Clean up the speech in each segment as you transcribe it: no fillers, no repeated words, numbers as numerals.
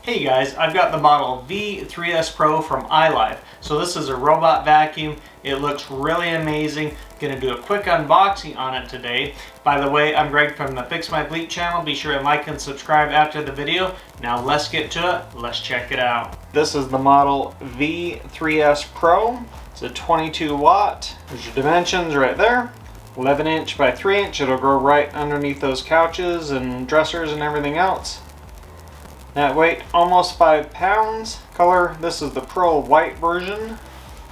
Hey guys, I've got the model V3s Pro from ilife. So this is a robot vacuum. It looks really amazing. Gonna do a quick unboxing on it today. By the way, I'm Greg from the Fix My Bleep channel. Be sure and like and subscribe after the video. Now let's get to it. Let's check it out. This is the model V3s Pro. It's a 22 watt. There's your dimensions right there. 11 inch by 3 inch. It'll go right underneath those couches and dressers and everything else. That weight almost 5 pounds. Color, this is the Pro White version.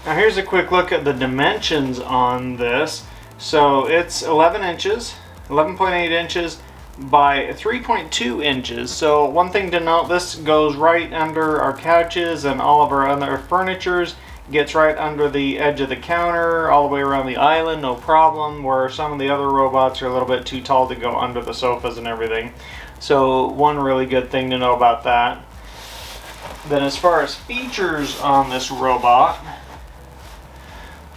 Now here's a quick look at the dimensions on this. So it's 11 inches, 11.8 inches by 3.2 inches. So one thing to note, this goes right under our couches and all of our other furnitures. Gets right under the edge of the counter, all the way around the island, no problem, where some of the other robots are a little bit too tall to go under the sofas and everything. So one really good thing to know about that. Then as far as features on this robot,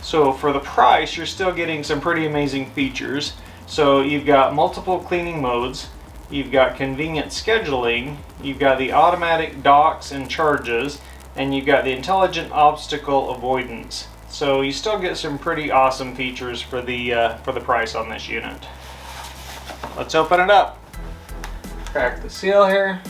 so for the price you're still getting some pretty amazing features. So you've got multiple cleaning modes, you've got convenient scheduling, you've got the automatic docks and charges, and you've got the intelligent obstacle avoidance. So you still get some pretty awesome features for the price on this unit. Let's open it up. Crack the seal here.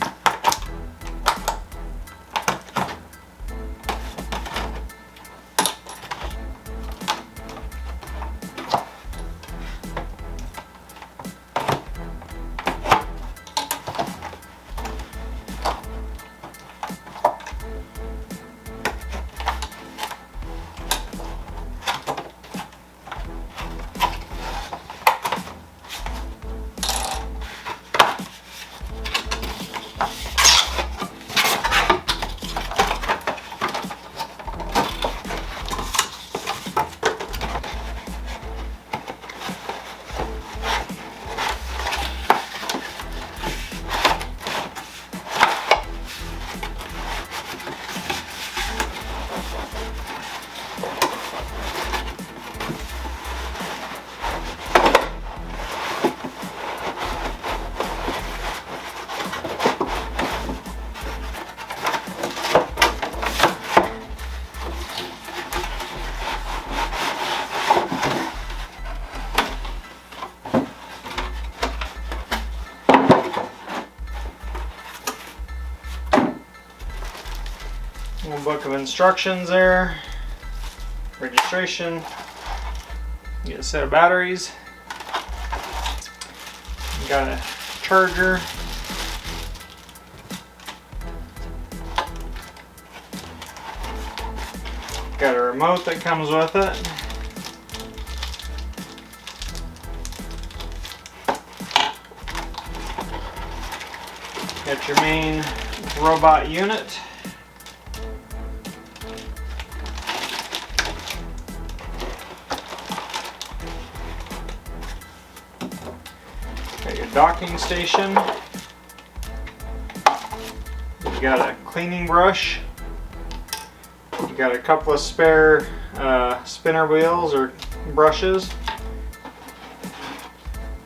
One book of instructions there, registration, get a set of batteries, got a charger, got a remote that comes with it, got your main robot unit. Got your docking station. You got a cleaning brush. You got a couple of spare spinner wheels or brushes.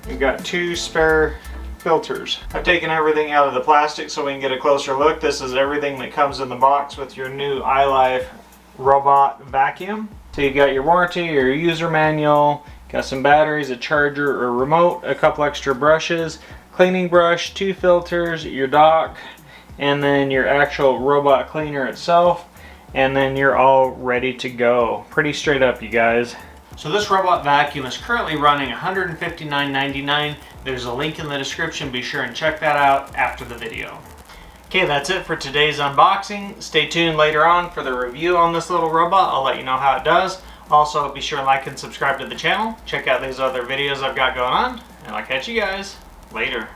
You got 2 spare filters. I've taken everything out of the plastic so we can get a closer look. This is everything that comes in the box with your new ilife robot vacuum. So you got your warranty, your user manual, got some batteries, a charger, a remote, a couple extra brushes, cleaning brush, 2 filters, your dock, and then your actual robot cleaner itself, and then you're all ready to go. Pretty straight up, you guys. So this robot vacuum is currently running $159.99. There's a link in the description. Be sure and check that out after the video. Okay, that's it for today's unboxing. Stay tuned later on for the review on this little robot. I'll let you know how it does. Also, be sure and like and subscribe to the channel. Check out these other videos I've got going on, and I'll catch you guys later.